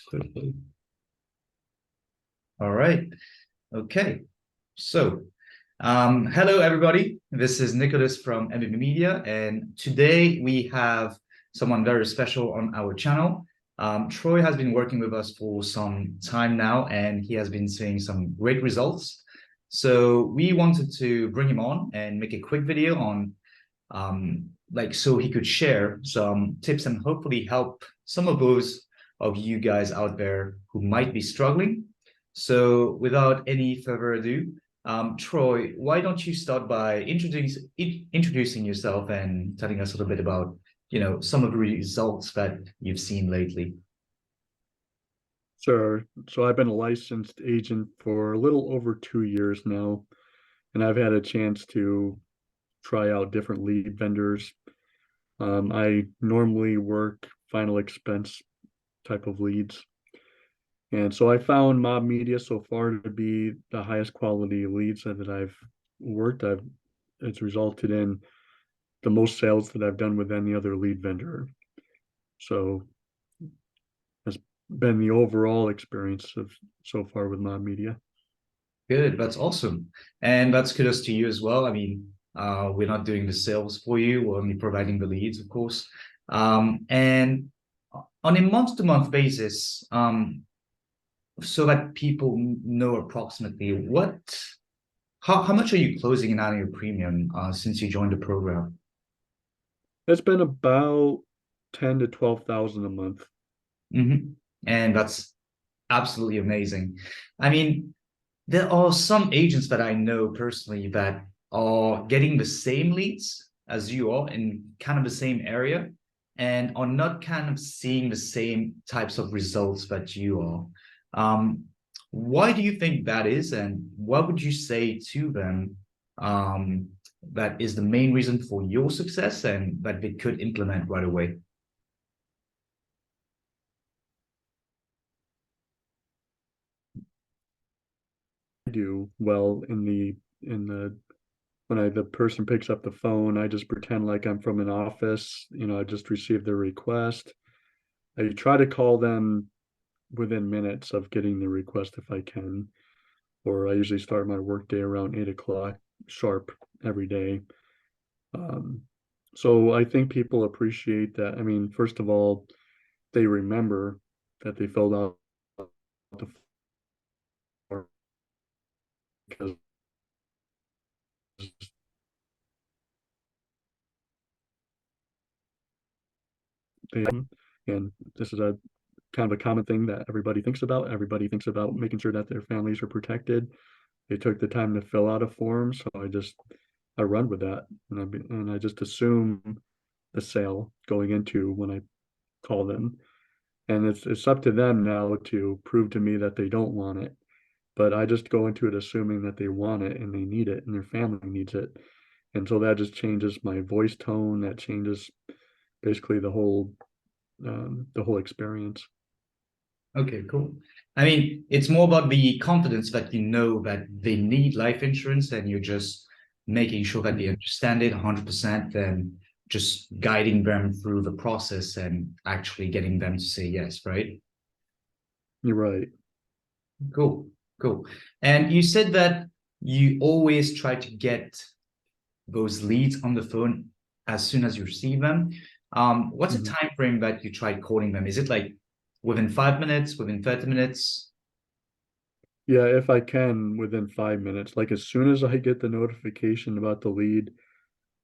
quickly. All right. Okay. So, hello everybody. This is Nicholas from MBB Media, and today we have someone very special on our channel. Troy has been working with us for some time now, and he has been seeing some great results. So we wanted to bring him on and make a quick video on so he could share some tips and hopefully help some of those of you guys out there who might be struggling. So without any further ado, Troy, why don't you start by introducing yourself and telling us a little bit about, some of the results that you've seen lately. Sure. So I've been a licensed agent for a little over 2 years now, and I've had a chance to try out different lead vendors. I normally work final expense type of leads. And so I found Mob Media so far to be the highest quality leads that I've worked. It's resulted in the most sales that I've done with any other lead vendor. So has been the overall experience of so far with Mob Media. Good, that's awesome. And that's kudos to you as well. I mean, we're not doing the sales for you, we're only providing the leads, of course. And on a month-to-month basis, so that people know approximately how much are you closing in annual premium since you joined the program? It's been about 10 to 12,000 a month. And that's absolutely amazing. I mean, there are some agents that I know personally that are getting the same leads as you are in kind of the same area and are not kind of seeing the same types of results that you are. Why do you think that is? And what would you say to them that is the main reason for your success and that they could implement right away? I do well in the when the person picks up the phone, I just pretend like I'm from an office. I just received their request. I try to call them within minutes of getting the request if I can, or I usually start my workday around 8 o'clock sharp every day. Um, so I think people appreciate that. I mean, first of all, they remember that they filled out the form because they, and this is a kind of a common thing that everybody thinks about. Everybody thinks about making sure that their families are protected. They took the time to fill out a form, so I run with that, and I just assume the sale going into when I call them, and it's up to them now to prove to me that they don't want it. But I just go into it assuming that they want it and they need it and their family needs it, and so that just changes my voice tone. That changes basically the whole experience. Okay, cool. I mean, it's more about the confidence that you know that they need life insurance and you're just making sure that they understand it 100% and just guiding them through the process and actually getting them to say yes, right? You're right. Cool, cool. And you said that you always try to get those leads on the phone as soon as you receive them. What's a Mhm. time frame that you try calling them? Is it like within 5 minutes, within 30 minutes? Yeah, if I can within 5 minutes, like as soon as I get the notification about the lead,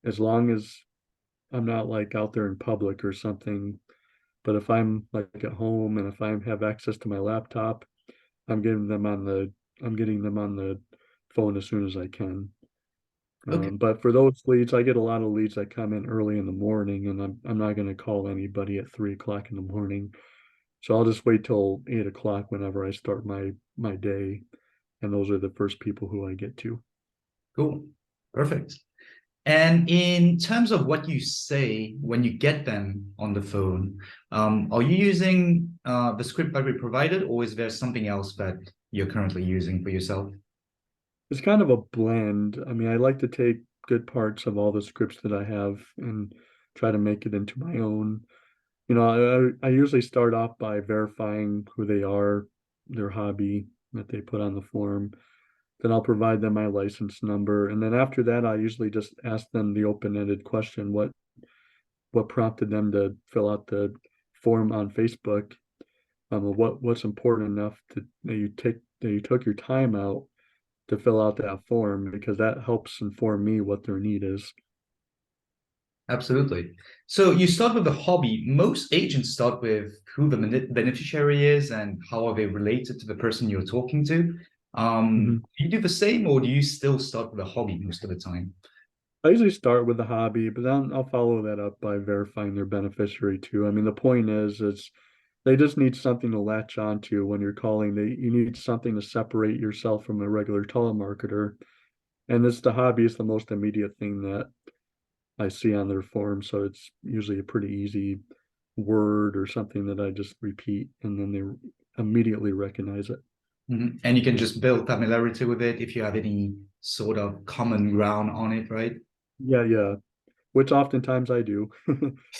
as long as I'm not like out there in public or something, but if I'm like at home and if I have access to my laptop, I'm getting them on the I'm getting them on the phone as soon as I can. Okay. But for those leads, I get a lot of leads that come in early in the morning, and I'm not going to call anybody at 3 o'clock in the morning. So I'll just wait till 8 o'clock whenever I start my day, and those are the first people who I get to. Cool. Perfect. And in terms of what you say when you get them on the phone, are you using the script that we provided, or is there something else that you're currently using for yourself? It's kind of a blend. I mean, I like to take good parts of all the scripts that I have and try to make it into my own. You know, I usually start off by verifying who they are, their hobby that they put on the form. Then I'll provide them my license number. And then after that, I usually just ask them the open-ended question, what prompted them to fill out the form on Facebook? What's important enough that you took your time out to fill out that form, because that helps inform me what their need is. Absolutely. So you start with the hobby. Most agents start with who the beneficiary is and how are they related to the person you're talking to. Mhm. Do you do the same, or do you still start with a hobby most of the time? I usually start with the hobby, but then I'll follow that up by verifying their beneficiary too. I mean, the point is they just need something to latch onto when you're calling. You need something to separate yourself from a regular telemarketer. And this the hobby is the most immediate thing that I see on their form. So it's usually a pretty easy word or something that I just repeat, and then they immediately recognize it. Mhm. And you can just build familiarity with it if you have any sort of common ground on it, right? Yeah, yeah. Which oftentimes I do.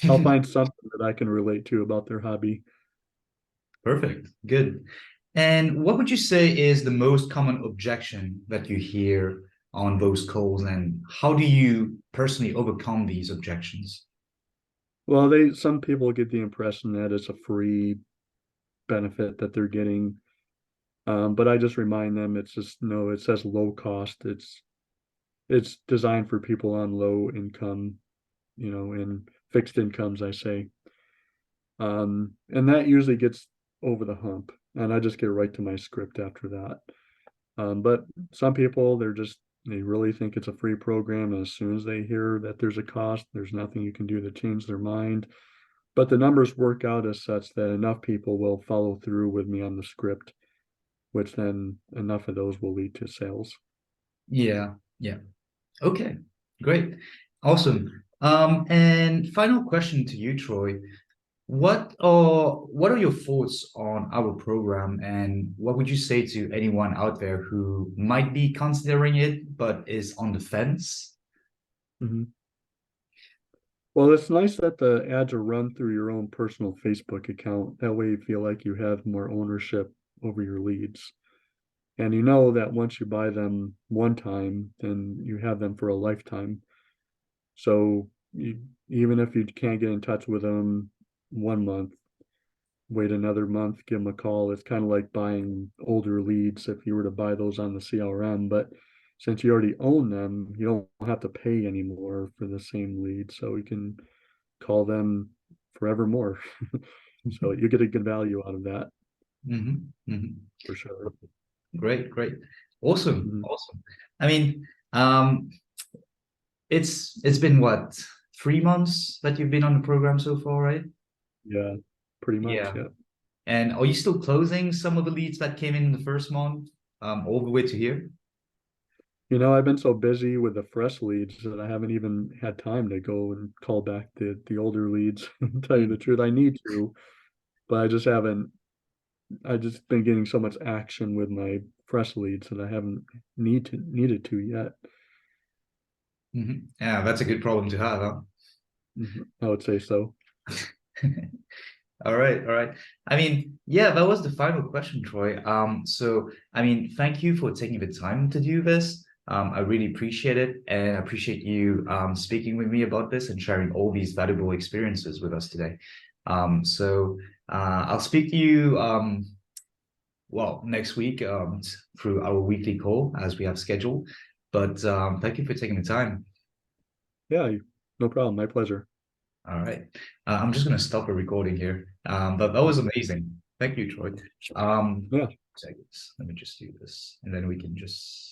I'll find something that I can relate to about their hobby. Perfect. Good. And what would you say is the most common objection that you hear on those calls, and how do you personally overcome these objections? Well, some people get the impression that it's a free benefit that they're getting. But I just remind them it's just no, it says low cost. It's designed for people on low income, and fixed incomes, I say. And that usually gets over the hump. And I just get right to my script after that. But some people, they really think it's a free program. And as soon as they hear that there's a cost, there's nothing you can do to change their mind. But the numbers work out as such that enough people will follow through with me on the script, which then enough of those will lead to sales. Yeah, yeah. Okay, great. Awesome. And final question to you, Troy. What are your thoughts on our program, and what would you say to anyone out there who might be considering it but is on the fence? Mhm. Well, it's nice that the ads are run through your own personal Facebook account. That way you feel like you have more ownership over your leads. And you know that once you buy them one time, then you have them for a lifetime. So even if you can't get in touch with them one month, wait another month, give them a call. It's kind of like buying older leads if you were to buy those on the CRM. But since you already own them, you don't have to pay anymore for the same lead. So you can call them forevermore. So you get a good value out of that Hmm. Hmm. for sure. Great, great. Awesome, Mhm. awesome. I mean, it's been what, 3 months that you've been on the program so far, right? Yeah, pretty much. Yeah. Yeah. And are you still closing some of the leads that came in the first month, all the way to here? I've been so busy with the fresh leads that I haven't even had time to go and call back the older leads. Tell you the Mm. truth, I need to, but I just haven't. I just been getting so much action with my fresh leads that I haven't needed to yet. Yeah, that's a good problem to have, huh? I would say so. All right, all right. I mean, yeah, that was the final question, Troy. So I mean, thank you for taking the time to do this. I really appreciate it, and I appreciate you speaking with me about this and sharing all these valuable experiences with us today. I'll speak to you well next week through our weekly call as we have scheduled. But thank you for taking the time. Yeah, no problem. My pleasure. All right. I'm just going to stop the recording here. But that was amazing. Thank you, Troy. Yeah. Seconds. Let me just do this, and then we can just